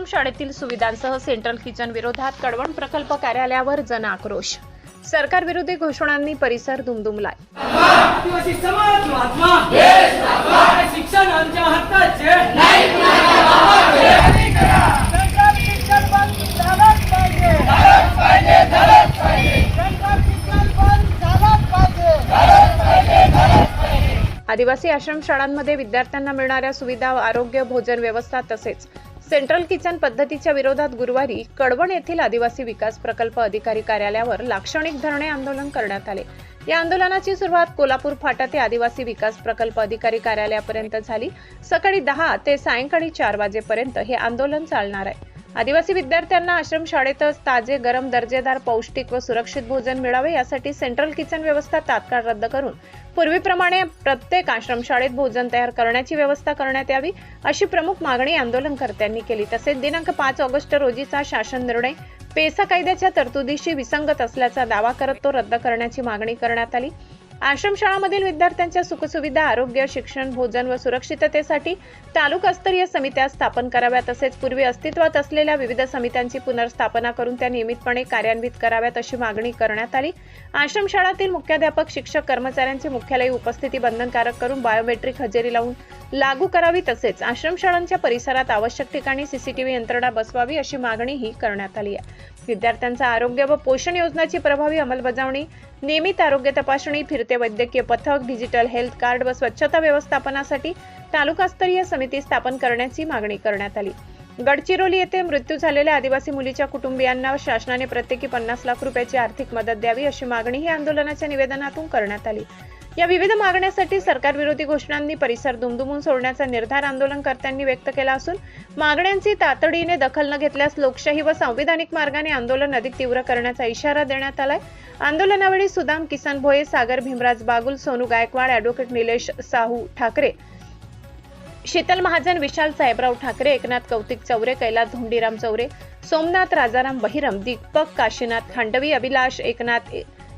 आश्रमशाळेतील सुविधांसह central kitchen विरोधात कळवण प्रकल्प कार्यालयावर जनआक्रोश। सरकार विरोधी घोषणांनी परिसर दुमदुमलाय। आदिवासी समाज महात्मा देश आत्मा शिक्षण आमच्या हक्काचे नाही सरकार शिक्षण बंद झालंच पाहिजे झालंच पाहिजे सरकार शिक्षण बंद झालंच पाहिजे। आदिवासी आश्रमशाळांमध्ये विद्यार्थ्यांना मिळणाऱ्या सुविधा, आरोग्य, भोजन व्यवस्था तसेच सेंट्रल किचन पद्धतीच्या विरोधात गुरुवारी कळवण येथील आदिवासी विकास प्रकल्प अधिकारी कार्यालयावर लाक्षणिक धरणे आंदोलन करण्यात आले। या आंदोलनाची सुरुवात कोल्हापूर फाटा ते आदिवासी विकास प्रकल्प अधिकारी कार्यालयापर्यंत झाली। सकाळी 10 ते सायंकाळी 4 वाजेपर्यंत हे आंदोलन चालणार आहे। आदिवासी विद्यार्थ्यांना आश्रमशाळेतच ताजे, गरम, दर्जेदार, पौष्टिक व सुरक्षित भोजन मिळावे यासाठी सेंट्रल किचन व्यवस्था तात्काळ रद्द करून पूर्वीप्रमाणे प्रत्येक आश्रमशाळेत भोजन तयार करण्याची व्यवस्था करण्यात यावी अशी प्रमुख मागणी आंदोलनकर्त्यांनी केली। तसेच दिनांक 5 ऑगस्ट रोजीचा शासन निर्णय पेसा कायद्याच्या तरतुदीशी विसंगत असल्याचा दावा करत तो रद्द करण्याची मागणी करण्यात आली। आश्रमशाळांमधील विद्यार्थ्यांच्या सुखसुविधा, आरोग्य, शिक्षण, भोजन व सुरक्षिततेसाठी तालुकास्तरीय समित्या स्थापन कराव्यात। तसेच पूर्वी अस्तित्वात असलेल्या विविध समित्यांची पुनर्स्थापना करून त्या नियमितपणे कार्यान्वित कराव्यात अशी मागणी करण्यात आली। आश्रमशाळातील मुख्याध्यापक, शिक्षक, कर्मचाऱ्यांची मुख्यालयी उपस्थिती बंधनकारक करून बायोमेट्रिक हजेरी लावून लागू करावी। तसेच आश्रमशाळांच्या परिसरात आवश्यक ठिकाणी सीसीटीव्ही यंत्रणा बसवावी अशी मागणीही करण्यात आली आहे। विद्यार्थ्यांचा आरोग्य व पोषण योजनाची प्रभावी अंमलबजावणी, नियमित आरोग्य तपासणी, फिरते वैद्यकीय पथक, डिजिटल हेल्थ कार्ड व स्वच्छता व्यवस्थापनासाठी तालुकास्तरीय समिती स्थापन करण्याची मागणी करण्यात आली। गडचिरोली येथे मृत्यू झालेल्या आदिवासी मुलीच्या कुटुंबियांना शासनाने प्रत्येकी 50 लाख रुपयाची आर्थिक मदत द्यावी अशी मागणी ही आंदोलनाच्या निवेदनातून करण्यात आली। या विविध मागण्यांसाठी सरकार विरोधी घोषणांनी परिसर दुमदुमून सोडण्याचा निर्धार आंदोलनकर्त्यांनी व्यक्त केला असून मागण्यांची तातडीने दखल न घेतल्यास लोकशाही व संविधानिक मार्गाने आंदोलन अधिक तीव्र करण्याचा इशारा देण्यात आलाय। आंदोलनावेळी सुदाम किसन भोये, सागर भीमराज बागुल, सोनू गायकवाड, ॲडव्होकेट निलेश साहू ठाकरे, शीतल महाजन, विशाल साहेबराव ठाकरे, एकनाथ कौतिक चौरे, कैलास धोंडीराम चौरे, सोमनाथ राजाराम बहिरम, दीपक काशीनाथ खांडवी, अभिलाष एकनाथ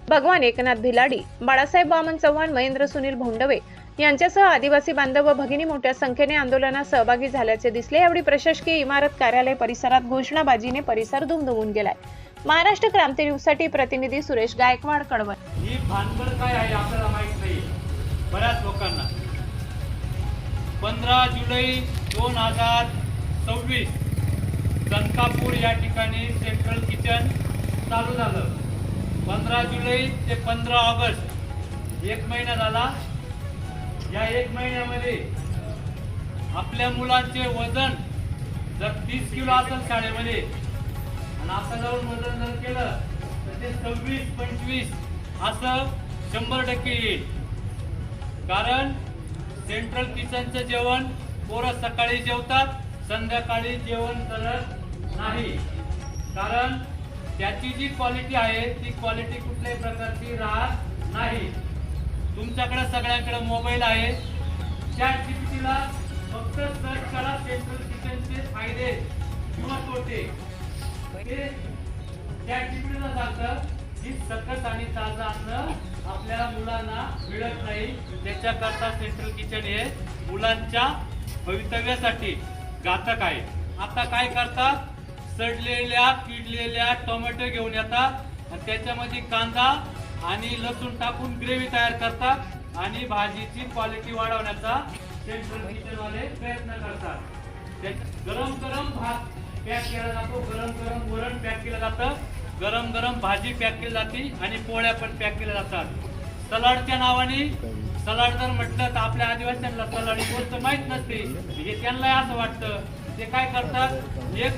भगवान, एकनाथ भिलाडी, बाळासाहेब वामन चव्हाण, महेंद्र सुनील भोंडवे यांच्यासह आदिवासी बांधव व भगिनी मोठ्या संख्येने आंदोलनात सहभागी झाल्याचे दिसले। यावेळी प्रशासकीय इमारत, कार्यालय परिसरात घोषणाबाजीने परिसर दुमदुमून गेलाय। महाराष्ट्र क्रांती न्यूजसाठी प्रतिनिधी सुरेश गायकवाड, कळवण। ही भानगड काय आहे आपल्याला माहित नाही बऱ्याच लोकांना। 15 जुलै 2026 कनकापूर या ठिकाणी सेंट्रल किचन चालू झालं। 15 जुलै ते 15 ऑगस्ट 1 महिना झाला। या 1 महिन्यामध्ये आपल्या मुलांचे वजन जर 30 किलो असेल शाळेमध्ये आणि आता जाऊन वजन जर केलं तर ते 26-25 असं 100% येईल। कारण सेंट्रल किचनचं जेवण पोरं सकाळी जेवतात, संध्याकाळी जेवण करत नाही। कारण त्याची जी क्वालिटी आहे ती क्वालिटी कुठल्याही प्रकारची राहत नाही। तुमच्याकडे सगळ्यांकडे मोबाईल आहे, चॅट जीपीटीला फक्त सर्च करा सेंट्रल किचनचे फायदे किंवा तोटे। ते चॅट जीपीटीला सांगतं की सकस आणि ताजं अन्न आपल्या मुलांना मिळत नाही। त्याच्याकरता सेंट्रल किचन हे मुलांच्या भवितव्यासाठी घातक आहे। आता काय करतात, सडलेल्या किडलेल्या टोमॅटो घेऊन येतात आणि त्याच्यामध्ये कांदा आणि लसूण टाकून ग्रेव्ही तयार करतात आणि भाजीची क्वालिटी वाढवण्याचा सेंट्रल किचनवाले प्रयत्न करतात। गरम गरम भात पॅक केला जातो, गरम गरम वरण पॅक केलं जातं, गरम गरम भाजी पॅक केली जाते आणि पोळ्या पण पॅक केल्या जातात। सलाडच्या नावाने सलाड जर म्हटलं तर आपल्या आदिवासींना सलाड ही गोष्ट माहीत नसते, हे त्यांना असं वाटतं। ते काय करतात, एक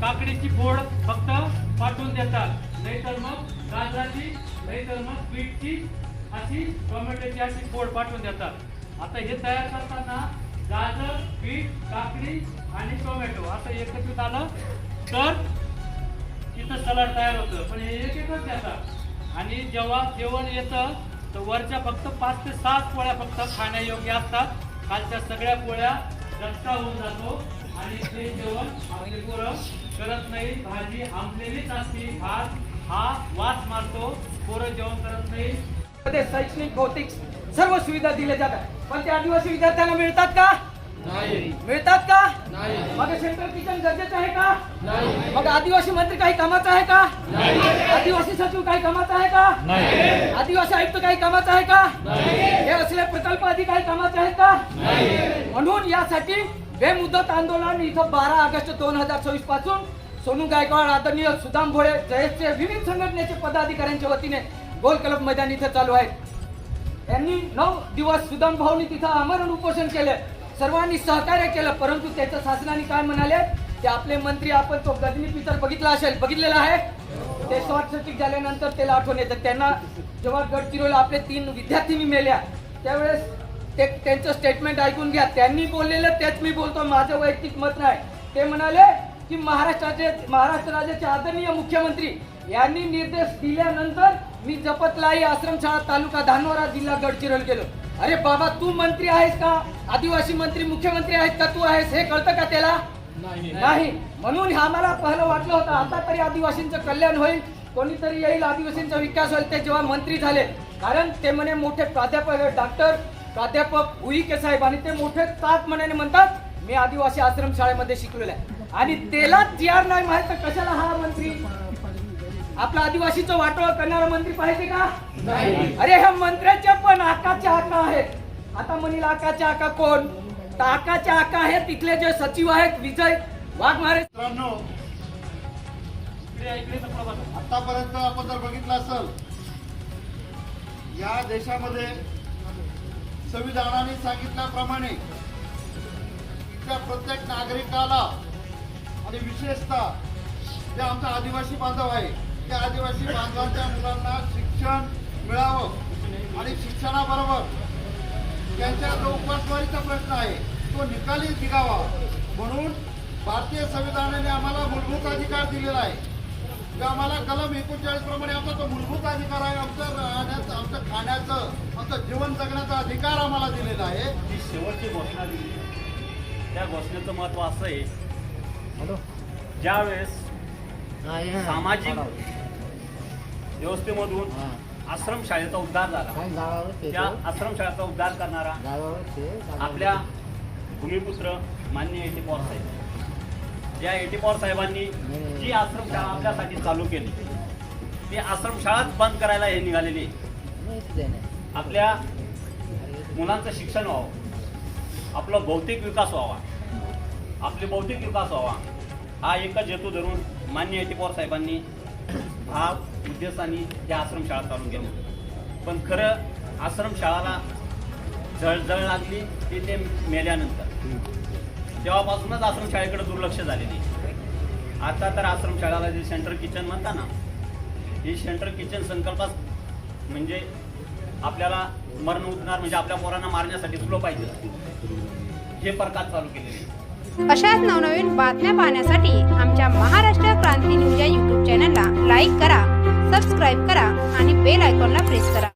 काकडीची फोड फक्त पाठवून देतात, नाहीतर मग गाजराची, नाहीतर मग बीटची, अशी टोमॅटोची अशी फोड पाठवून देतात। आता हे तयार करताना गाजर, बीट, काकडी आणि टोमॅटो असं एकत्रित आलं तर तिथं सलाड तयार होतं, पण हे एकच देतात। आणि जेव्हा जेवण येतं तर वरच्या फक्त 5 ते 7 पोळ्या फक्त खाण्यायोग्य असतात, खालच्या सगळ्या पोळ्या रस्ता होऊन जातो आणि ते जेवण आपले पोरं करत नाही। भाजी आंबलेलीच असते, भात हा वास मारतो, पोरं जेवण करत नाही। शैक्षणिक, भौतिक सर्व सुविधा दिल्या जातात, पण ते आदिवासी विद्यार्थ्यांना मिळतात का? मिळतात का? मग सेंट्रल किचन गरजेचं आहे का? मग आदिवासी मंत्री काही कामाचा आहे का? आदिवासी सचिव काही कामाचा आहे का? आदिवासी आयुक्त काही कामाचा आहे का? हे असले प्रकल्प अधिकारी कामाचे आहेत का? म्हणून यासाठी बेमुदत आंदोलन इथं 12 ऑगस्ट 2024 पासून सोनू गायकवाड, आदरणीय सुदाम भोळे, जयेशचे विविध संघटनेचे पदाधिकाऱ्यांच्या वतीने गोल क्लब मैदान इथे चालू आहे. यांनी 9 दिवस सुदाम भाऊनी तिथं आमरण उपोषण केलं, सर्वांनी सहकार्य केलं. परंतु त्याच्या शासनाने काय म्हणाले ते आपले मंत्री, आपण तो गजनी पिक्चर बघितलेला आहे, ते शॉर्ट सर्किट झाल्यानंतर त्याला आठवण येतं. त्यांना जेव्हा गडचिरोलीला आपले 3 विद्यार्थिनी मेल्या त्यावेळेस ते त्यांचं स्टेटमेंट ऐकून घ्या. त्यांनी बोललेलं तेच मी बोलतो, माझं वैयक्तिक मत नाही. ते म्हणाले की महाराष्ट्र राज्याचे आदरणीय मुख्यमंत्री यांनी निर्देश दिल्यानंतर मी जपतलाई आश्रमशाळा तालुका धानोरा जिल्हा गडचिरोली गेलो. अरे बाबा, तू मंत्री आहेस का? आदिवासी मंत्री मुख्यमंत्री आहेत का? तू आहेस हे कळतं का त्याला? नाही. म्हणून आम्हाला पहिलं वाटलं होतं आता तरी आदिवासींचं कल्याण होईल, कोणीतरी येईल, आदिवासींचा विकास होईल. ते जेव्हा मंत्री झाले, कारण ते म्हणे मोठे प्राध्यापक उईके साहेब आणि ते मोठे ताप मनाने म्हणतात मी आदिवासी आश्रम शाळेमध्ये शिकलेला आहे. आणि त्याला जीआर नाही माहित तर कशाला हा मंत्री? आपला आदिवासीचं वाटोळ करणारा मंत्री पाहिजे का? अरे ह्या मंत्र्याचे पण आकाचे आका आहेत. आता म्हणील आकाचे आका कोण? तर आकाचे आका आहेत तिथले जे सचिव आहेत विजय वाघमारे. मित्रांनो, आतापर्यंत आपण जर बघितलं असेल, या देशामध्ये संविधानाने सांगितल्याप्रमाणे इथल्या प्रत्येक नागरिकाला आणि विशेषतः जे आमचा आदिवासी बांधव आहे त्या आदिवासी बांधवांच्या मुलांना शिक्षण मिळावं आणि शिक्षणाबरोबर त्यांच्या जो उपासमारीचा प्रश्न आहे तो निकाली निघावा म्हणून भारतीय संविधानाने आम्हाला मूलभूत अधिकार दिलेला आहे. जो आम्हाला कलम 39 प्रमाणे आमचा तो मूलभूत अधिकार आहे, आमचं राहण्याचं, आमचं खाण्याचं, आमचं जीवन जगण्याचा अधिकार आम्हाला दिलेला आहे. जी शेवटची घोषणा दिली त्या घोषणेचं महत्व असं आहे, ज्यावेळेस सामाजिक व्यवस्थेमधून आश्रमशाळेचा उद्धार झाला, त्या आश्रमशाळेचा उद्धार करणारा आपल्या भूमिपुत्र माननीय एटी पवार साहेब, या एटी पवार साहेबांनी जी आश्रमशाळा आपल्यासाठी चालू केली ती आश्रमशाळाच बंद करायला हे निघालेली. आपल्या मुलांचं शिक्षण व्हावं, आपला भौतिक विकास व्हावा, आपले बौद्धिक विकास व्हावा, हा एकच हेतू धरून माननीय एटी पवार साहेबांनी हा उद्देशाने या आश्रमशाळा चालू केली. पण खरं आश्रमशाळाला जळजळ लागली ते मेल्यानंतर, तेव्हापासूनच आश्रमशाळेकडे दुर्लक्ष झालेली. आता तर आश्रमशाळेला जे सेंट्रल किचन म्हणता ना, ही सेंट्रल किचन संकल्पात म्हणजे आपल्याला मरण उद्धार म्हणजे आपल्या पोरांना मारण्यासाठी सुलो पाहिजे हे प्रकार चालू केलेले. अशाच नवनवीन बातम्या पाहण्यासाठी आमच्या महाराष्ट्र क्रांती न्यूज या यूट्यूब चॅनलला लाईक करा, सबस्क्राईब करा आणि बेल आयकॉनला प्रेस करा.